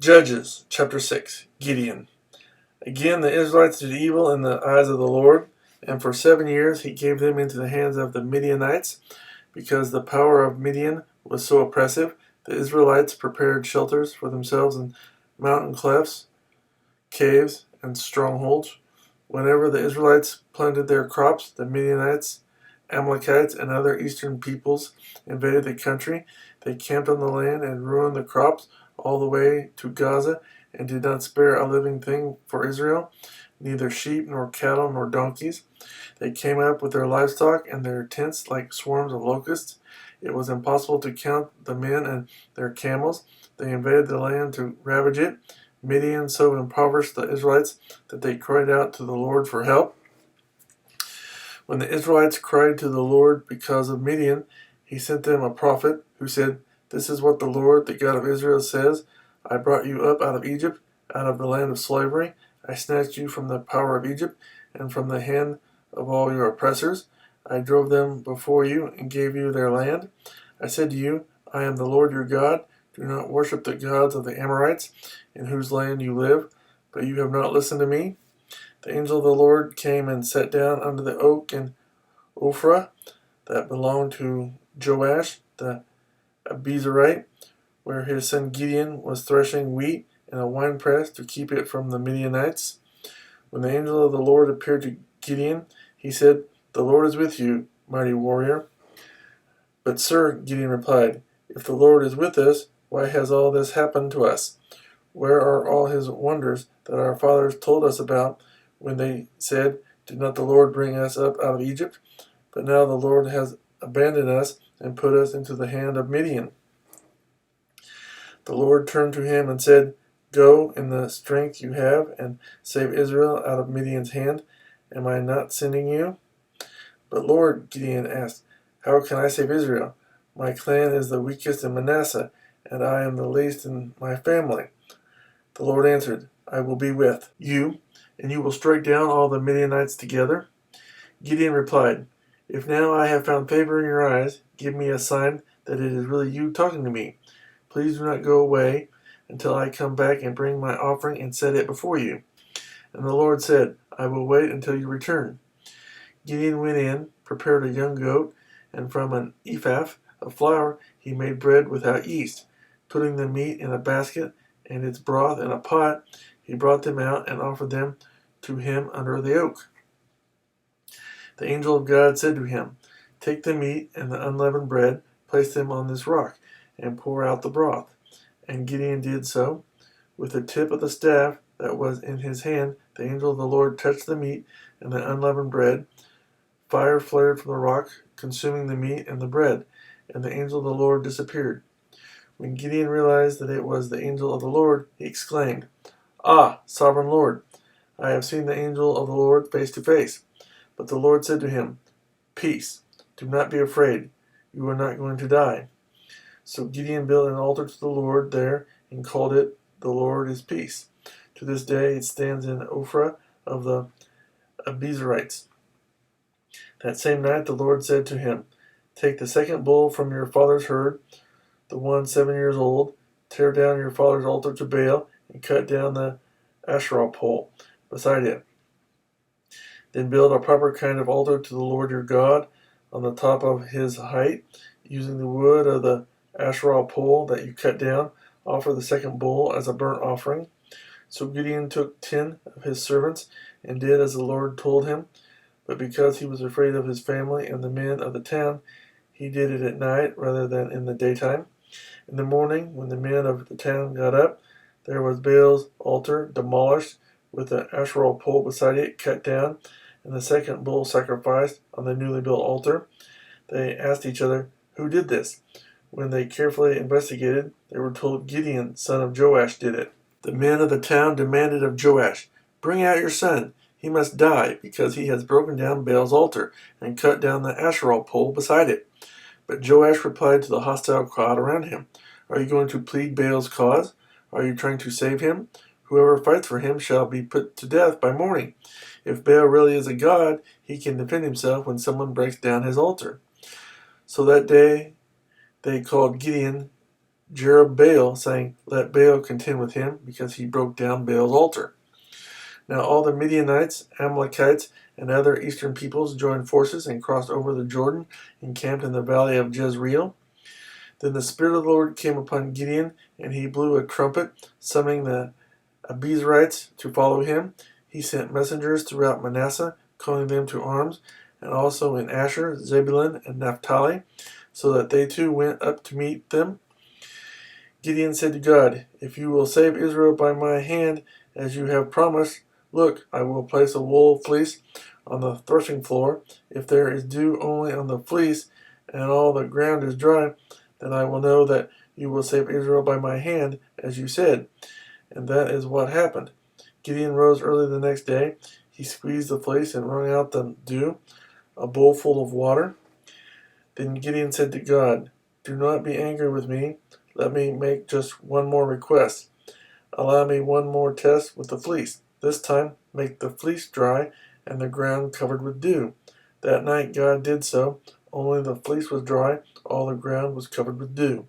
Judges chapter 6. Gideon. Again the Israelites did evil in the eyes of the Lord, and for 7 years he gave them into the hands of the Midianites. Because the power of Midian was so oppressive, the Israelites prepared shelters for themselves in mountain clefts, caves, and strongholds. Whenever the Israelites planted their crops, the Midianites, Amalekites, and other eastern peoples invaded the country. They camped on the land and ruined the crops all the way to Gaza, and did not spare a living thing for Israel, neither sheep nor cattle nor donkeys. They came up with their livestock and their tents like swarms of locusts. It was impossible to count the men and their camels. They invaded the land to ravage it. Midian so impoverished the Israelites that they cried out to the Lord for help. When the Israelites cried to the Lord because of Midian, he sent them a prophet who said, "This is what the Lord, the God of Israel, says. I brought you up out of Egypt, out of the land of slavery. I snatched you from the power of Egypt and from the hand of all your oppressors. I drove them before you and gave you their land. I said to you, I am the Lord your God. Do not worship the gods of the Amorites, in whose land you live. But you have not listened to me." The angel of the Lord came and sat down under the oak in Ophrah that belonged to Joash the Abiezrite, where his son Gideon was threshing wheat in a winepress to keep it from the Midianites. When the angel of the Lord appeared to Gideon, he said, "The Lord is with you, mighty warrior." "But sir," Gideon replied, "if the Lord is with us, why has all this happened to us? Where are all his wonders that our fathers told us about when they said, 'Did not the Lord bring us up out of Egypt?' But now the Lord has abandoned us and put us into the hand of Midian." The Lord turned to him and said, "Go in the strength you have and save Israel out of Midian's hand. Am I not sending you?" "But Lord," Gideon asked, "how can I save Israel? My clan is the weakest in Manasseh, and I am the least in my family." The Lord answered, "I will be with you, and you will strike down all the Midianites together." Gideon replied, "If now I have found favor in your eyes, give me a sign that it is really you talking to me. Please do not go away until I come back and bring my offering and set it before you." And the Lord said, "I will wait until you return." Gideon went in, prepared a young goat, and from an ephah of flour he made bread without yeast. Putting the meat in a basket and its broth in a pot, he brought them out and offered them to him under the oak. The angel of God said to him, "Take the meat and the unleavened bread, place them on this rock, and pour out the broth." And Gideon did so. With the tip of the staff that was in his hand, the angel of the Lord touched the meat and the unleavened bread. Fire flared from the rock, consuming the meat and the bread, and the angel of the Lord disappeared. When Gideon realized that it was the angel of the Lord, he exclaimed, "Ah, sovereign Lord, I have seen the angel of the Lord face to face." But the Lord said to him, "Peace, do not be afraid, you are not going to die." So Gideon built an altar to the Lord there and called it, "The Lord is Peace." To this day it stands in Ophrah of the Abiezrites. That same night the Lord said to him, "Take the second bull from your father's herd, the one 7 years old, tear down your father's altar to Baal, and cut down the Asherah pole beside it. Then build a proper kind of altar to the Lord your God on the top of his height, using the wood of the Asherah pole that you cut down. Offer the second bull as a burnt offering." So Gideon took 10 of his servants and did as the Lord told him. But because he was afraid of his family and the men of the town, he did it at night rather than in the daytime. In the morning, when the men of the town got up, there was Baal's altar demolished, with the Asherah pole beside it cut down, and the second bull sacrificed on the newly built altar. They asked each other, "Who did this?" When they carefully investigated, they were told Gideon, son of Joash, did it. The men of the town demanded of Joash, "Bring out your son. He must die, because he has broken down Baal's altar and cut down the Asherah pole beside it." But Joash replied to the hostile crowd around him, "Are you going to plead Baal's cause? Are you trying to save him? Whoever fights for him shall be put to death by morning. If Baal really is a god, he can defend himself when someone breaks down his altar." So that day they called Gideon Jerubbaal, saying, "Let Baal contend with him, because he broke down Baal's altar." Now all the Midianites, Amalekites, and other eastern peoples joined forces and crossed over the Jordan, encamped in the valley of Jezreel. Then the Spirit of the Lord came upon Gideon, and he blew a trumpet, summoning the Abiezrites to follow him. He sent messengers throughout Manasseh, calling them to arms, and also in Asher, Zebulun, and Naphtali, so that they too went up to meet them. Gideon said to God, "If you will save Israel by my hand, as you have promised, look, I will place a wool fleece on the threshing floor. If there is dew only on the fleece, and all the ground is dry, then I will know that you will save Israel by my hand, as you said." And that is what happened. Gideon rose early the next day. He squeezed the fleece and wrung out the dew, a bowl full of water. Then Gideon said to God, "Do not be angry with me. Let me make just one more request. Allow me one more test with the fleece. This time, make the fleece dry and the ground covered with dew." That night God did so. Only the fleece was dry, all the ground was covered with dew.